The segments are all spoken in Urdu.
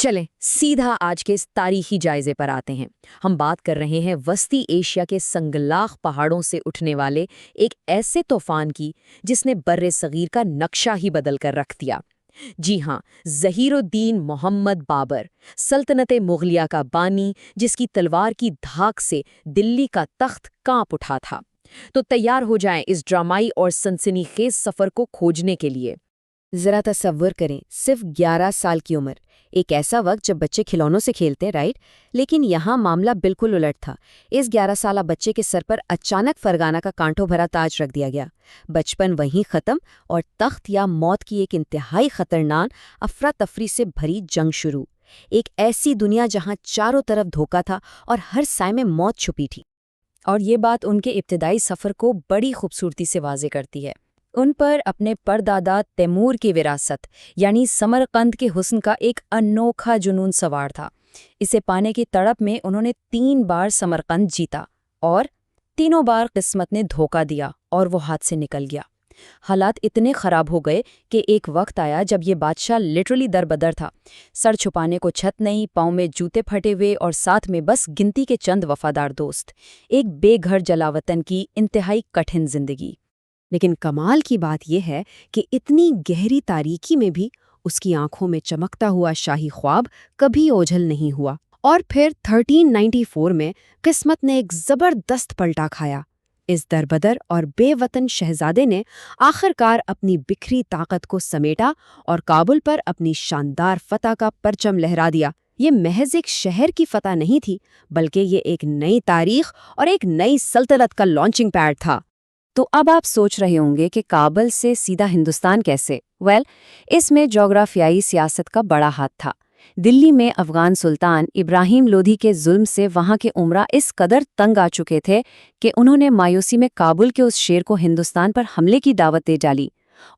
چلیں سیدھا آج کے اس تاریخی جائزے پر آتے ہیں۔ ہم بات کر رہے ہیں وسطی ایشیا کے سنگلاخ پہاڑوں سے اٹھنے والے ایک ایسے طوفان کی جس نے بر صغیر کا نقشہ ہی بدل کر رکھ دیا۔ جی ہاں، ظہیر الدین محمد بابر، سلطنت مغلیہ کا بانی، جس کی تلوار کی دھاک سے دلی کا تخت کانپ اٹھا تھا۔ تو تیار ہو جائیں اس ڈرامائی اور سنسنی خیز سفر کو کھوجنے کے لیے۔ ذرا تصور کریں، صرف 11 سال کی عمر، ایک ایسا وقت جب بچے کھلونوں سے کھیلتے، رائٹ؟ لیکن یہاں معاملہ بالکل الٹ تھا۔ اس 11 سالہ بچے کے سر پر اچانک فرگانہ کا کانٹوں بھرا تاج رکھ دیا گیا۔ بچپن وہیں ختم اور تخت یا موت کی ایک انتہائی خطرناک افراتفری سے بھری جنگ شروع۔ ایک ایسی دنیا جہاں چاروں طرف دھوکہ تھا اور ہر سائے میں موت چھپی تھی۔ اور یہ بات ان کے ابتدائی سفر کو بڑی خوبصورتی سے واضح کرتی ہے۔ ان پر اپنے پردادا تیمور کی وراثت یعنی سمرقند کے حسن کا ایک انوکھا جنون سوار تھا۔ اسے پانے کی تڑپ میں انہوں نے 3 بار سمرقند جیتا اور تینوں بار قسمت نے دھوکہ دیا اور وہ ہاتھ سے نکل گیا۔ حالات اتنے خراب ہو گئے کہ ایک وقت آیا جب یہ بادشاہ لٹرلی دربدر تھا۔ سر چھپانے کو چھت نہیں، پاؤں میں جوتے پھٹے ہوئے اور ساتھ میں بس گنتی کے چند وفادار دوست۔ ایک بے گھر جلاوطن کی انتہائی کٹھن زندگی۔ لیکن کمال کی بات یہ ہے کہ اتنی گہری تاریکی میں بھی اس کی آنکھوں میں چمکتا ہوا شاہی خواب کبھی اوجھل نہیں ہوا۔ اور پھر 1394 میں قسمت نے ایک زبردست پلٹا کھایا۔ اس دربدر اور بے وطن شہزادے نے آخرکار اپنی بکھری طاقت کو سمیٹا اور کابل پر اپنی شاندار فتح کا پرچم لہرا دیا۔ یہ محض ایک شہر کی فتح نہیں تھی، بلکہ یہ ایک نئی تاریخ اور ایک نئی سلطنت کا لانچنگ پیڈ تھا۔ تو اب آپ سوچ رہے ہوں گے کہ کابل سے سیدھا ہندوستان کیسے؟ اس میں جغرافیائی سیاست کا بڑا ہاتھ تھا۔ دلی میں افغان سلطان ابراہیم لودھی کے ظلم سے وہاں کے امراء اس قدر تنگ آ چکے تھے کہ انہوں نے مایوسی میں کابل کے اس شیر کو ہندوستان پر حملے کی دعوت دے ڈالی۔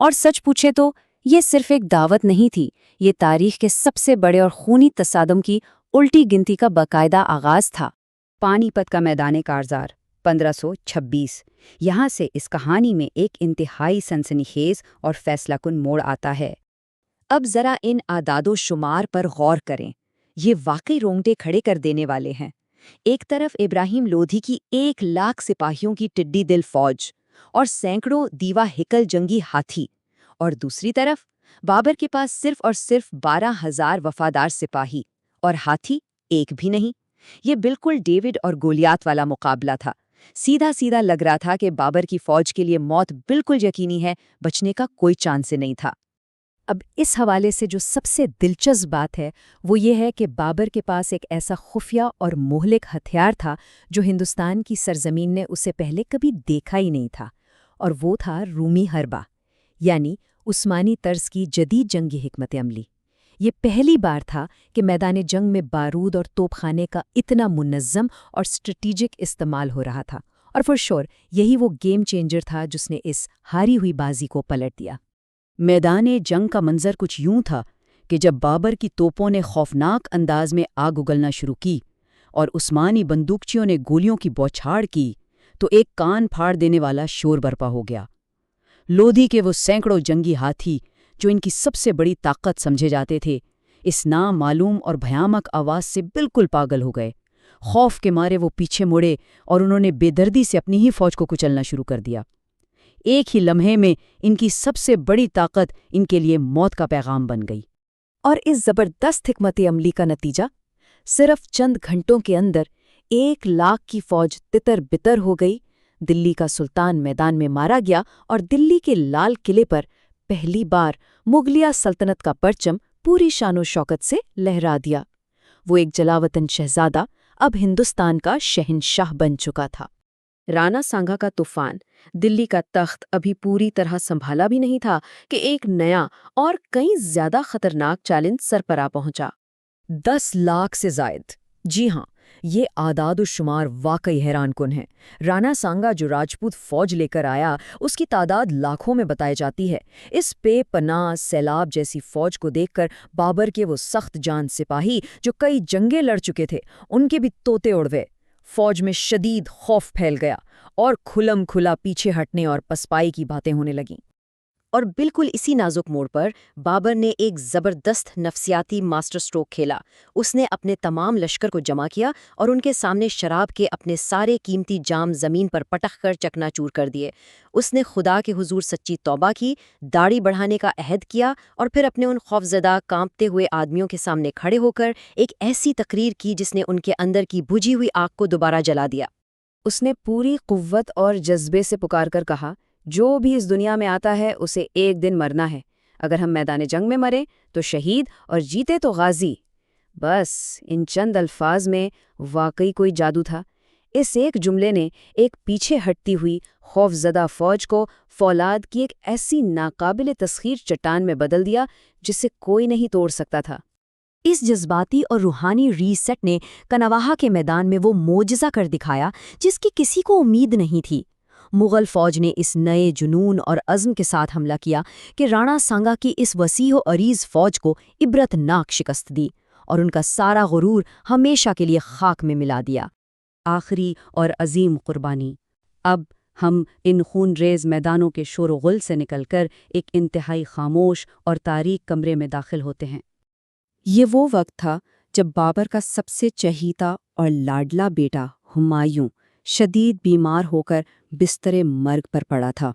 اور سچ پوچھے تو یہ صرف ایک دعوت نہیں تھی، یہ تاریخ کے سب سے بڑے اور خونی تصادم کی الٹی گنتی کا باقاعدہ آغاز تھا۔ پانی پت کا میدان کارزار 1526۔ یہاں سے اس کہانی میں ایک انتہائی سنسنی خیز اور فیصلہ کن موڑ آتا ہے۔ اب ذرا ان اعداد و شمار پر غور کریں، یہ واقعی رونگٹے کھڑے کر دینے والے ہیں۔ ایک طرف ابراہیم لودھی کی 1,00,000 سپاہیوں کی ٹڈی دل فوج اور سینکڑوں دیوا ہکل جنگی ہاتھی، اور دوسری طرف بابر کے پاس صرف اور صرف 12,000 وفادار سپاہی اور ہاتھی ایک بھی نہیں۔ یہ بالکل ڈیوڈ اور گولیات والا مقابلہ تھا۔ سیدھا سیدھا لگ رہا تھا کہ بابر کی فوج کے لیے موت بالکل یقینی ہے، بچنے کا کوئی چانس نہیں تھا۔ اب اس حوالے سے جو سب سے دلچسپ بات ہے وہ یہ ہے کہ بابر کے پاس ایک ایسا خفیہ اور مہلک ہتھیار تھا جو ہندوستان کی سرزمین نے اسے پہلے کبھی دیکھا ہی نہیں تھا، اور وہ تھا رومی حربہ، یعنی عثمانی طرز کی جدید جنگی حکمت عملی۔ یہ پہلی بار تھا کہ میدان جنگ میں بارود اور توپ خانے کا اتنا منظم اور اسٹریٹجک استعمال ہو رہا تھا، اور فور شور یہی وہ گیم چینجر تھا جس نے اس ہاری ہوئی بازی کو پلٹ دیا۔ میدان جنگ کا منظر کچھ یوں تھا کہ جب بابر کی توپوں نے خوفناک انداز میں آگ اگلنا شروع کی اور عثمانی بندوقچیوں نے گولیوں کی بوچھاڑ کی تو ایک کان پھاڑ دینے والا شور برپا ہو گیا۔ لودھی کے وہ سینکڑوں جنگی ہاتھی جو ان کی سب سے بڑی طاقت سمجھے جاتے تھے، اس نامعلوم اور بھیامک آواز سے بالکل پاگل ہو گئے۔ خوف کے مارے وہ پیچھے مڑے اور انہوں نے بے دردی سے اپنی ہی فوج کو کچلنا شروع کر دیا۔ ایک ہی لمحے میں ان کی سب سے بڑی طاقت ان کے لیے موت کا پیغام بن گئی۔ اور اس زبردست حکمت عملی کا نتیجہ صرف چند گھنٹوں کے اندر 1,00,000 کی فوج تتر بتر ہو گئی۔ دلی کا سلطان میدان میں مارا گیا اور دلی کے لال قلعے پر پہلی بار مغلیہ سلطنت کا پرچم پوری شان و شوکت سے لہرا دیا۔ وہ ایک جلاوطن شہزادہ اب ہندوستان کا شہنشاہ بن چکا تھا۔ رانا سانگھا کا طوفان، دلی کا تخت ابھی پوری طرح سنبھالا بھی نہیں تھا کہ ایک نیا اور کئی زیادہ خطرناک چیلنج سر پر آ پہنچا۔ 10,00,000 سے زائد، جی ہاں، یہ اعداد و شمار واقعی حیران کن ہیں۔ رانا سانگھا جو راجپوت فوج لے کر آیا، اس کی تعداد لاکھوں میں بتائی جاتی ہے۔ اس بے پناہ سیلاب جیسی فوج کو دیکھ کر بابر کے وہ سخت جان سپاہی جو کئی جنگیں لڑ چکے تھے، ان کے بھی طوطے اڑ گئے۔ فوج میں شدید خوف پھیل گیا اور کھلم کھلا پیچھے ہٹنے اور پسپائی کی باتیں ہونے لگیں۔ اور بالکل اسی نازک موڑ پر بابر نے ایک زبردست نفسیاتی ماسٹر سٹروک کھیلا۔ اس نے اپنے تمام لشکر کو جمع کیا اور ان کے سامنے شراب کے اپنے سارے قیمتی جام زمین پر پٹخ کر چکنا چور کر دیے۔ اس نے خدا کے حضور سچی توبہ کی، داڑھی بڑھانے کا عہد کیا اور پھر اپنے ان خوفزدہ کانپتے ہوئے آدمیوں کے سامنے کھڑے ہو کر ایک ایسی تقریر کی جس نے ان کے اندر کی بجھی ہوئی آگ کو دوبارہ جلا دیا۔ اس نے پوری قوت اور جذبے سے پکار کر کہا، جو بھی اس دنیا میں آتا ہے اسے ایک دن مرنا ہے۔ اگر ہم میدان جنگ میں مریں تو شہید اور جیتے تو غازی۔ بس ان چند الفاظ میں واقعی کوئی جادو تھا۔ اس ایک جملے نے ایک پیچھے ہٹتی ہوئی خوفزدہ فوج کو فولاد کی ایک ایسی ناقابل تسخیر چٹان میں بدل دیا جسے کوئی نہیں توڑ سکتا تھا۔ اس جذباتی اور روحانی ری سیٹ نے کنواہا کے میدان میں وہ معجزہ کر دکھایا جس کی کسی کو امید نہیں تھی۔ مغل فوج نے اس نئے جنون اور عزم کے ساتھ حملہ کیا کہ رانا سانگا کی اس وسیع و عریض فوج کو عبرتناک شکست دی اور ان کا سارا غرور ہمیشہ کے لیے خاک میں ملا دیا۔ آخری اور عظیم قربانی۔ اب ہم ان خون ریز میدانوں کے شور و غل سے نکل کر ایک انتہائی خاموش اور تاریک کمرے میں داخل ہوتے ہیں۔ یہ وہ وقت تھا جب بابر کا سب سے چہیتا اور لاڈلا بیٹا ہمایوں شدید بیمار ہو کر بستر مرگ پر پڑا تھا۔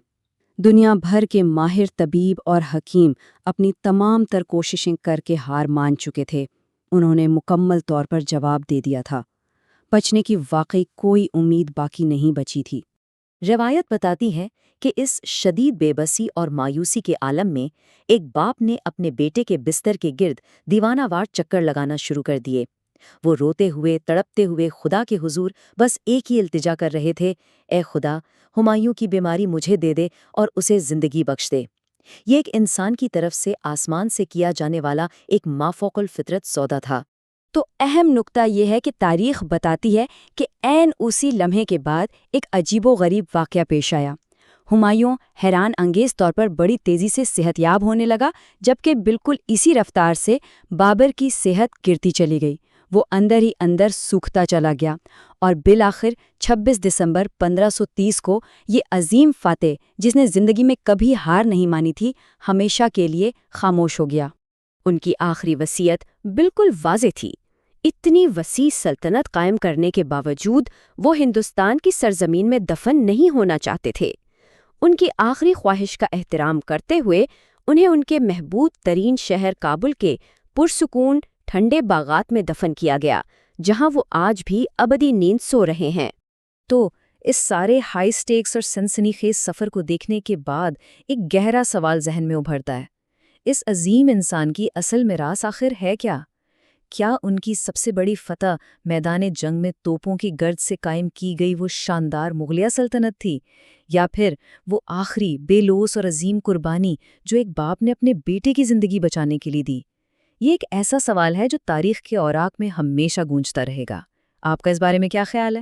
دنیا بھر کے ماہر طبیب اور حکیم اپنی تمام تر کوششیں کر کے ہار مان چکے تھے۔ انہوں نے مکمل طور پر جواب دے دیا تھا۔ بچنے کی واقعی کوئی امید باقی نہیں بچی تھی۔ روایت بتاتی ہے کہ اس شدید بے بسی اور مایوسی کے عالم میں ایک باپ نے اپنے بیٹے کے بستر کے گرد دیوانہ وار چکر لگانا شروع کر دیے۔ وہ روتے ہوئے تڑپتے ہوئے خدا کے حضور بس ایک ہی التجا کر رہے تھے، اے خدا، ہمایوں کی بیماری مجھے دے دے اور اسے زندگی بخش دے۔ یہ ایک انسان کی طرف سے آسمان سے کیا جانے والا ایک مافوق الفطرت سودا تھا۔ تو اہم نکتہ یہ ہے کہ تاریخ بتاتی ہے کہ عین اسی لمحے کے بعد ایک عجیب و غریب واقعہ پیش آیا۔ ہمایوں حیران انگیز طور پر بڑی تیزی سے صحت یاب ہونے لگا، جبکہ بالکل اسی رفتار سے بابر کی صحت گرتی چلی گئی۔ وہ اندر ہی اندر سوکھتا چلا گیا اور بالآخر 26 دسمبر 1530 کو یہ عظیم فاتح، جس نے زندگی میں کبھی ہار نہیں مانی تھی، ہمیشہ کے لیے خاموش ہو گیا۔ ان کی آخری وصیت بالکل واضح تھی۔ اتنی وسیع سلطنت قائم کرنے کے باوجود وہ ہندوستان کی سرزمین میں دفن نہیں ہونا چاہتے تھے۔ ان کی آخری خواہش کا احترام کرتے ہوئے انہیں ان کے محبوب ترین شہر کابل کے پرسکون ٹھنڈے باغات میں دفن کیا گیا، جہاں وہ آج بھی ابدی نیند سو رہے ہیں۔ تو اس سارے ہائی سٹیکس اور سنسنی خیز سفر کو دیکھنے کے بعد ایک گہرا سوال ذہن میں ابھرتا ہے۔ اس عظیم انسان کی اصل میراث آخر ہے کیا؟ کیا ان کی سب سے بڑی فتح میدان جنگ میں توپوں کی گرد سے قائم کی گئی وہ شاندار مغلیہ سلطنت تھی، یا پھر وہ آخری بے لوث اور عظیم قربانی جو ایک باپ نے اپنے بیٹے کی زندگی بچانے کے لیے دی؟ یہ ایک ایسا سوال ہے جو تاریخ کے اوراق میں ہمیشہ گونجتا رہے گا۔ آپ کا اس بارے میں کیا خیال ہے؟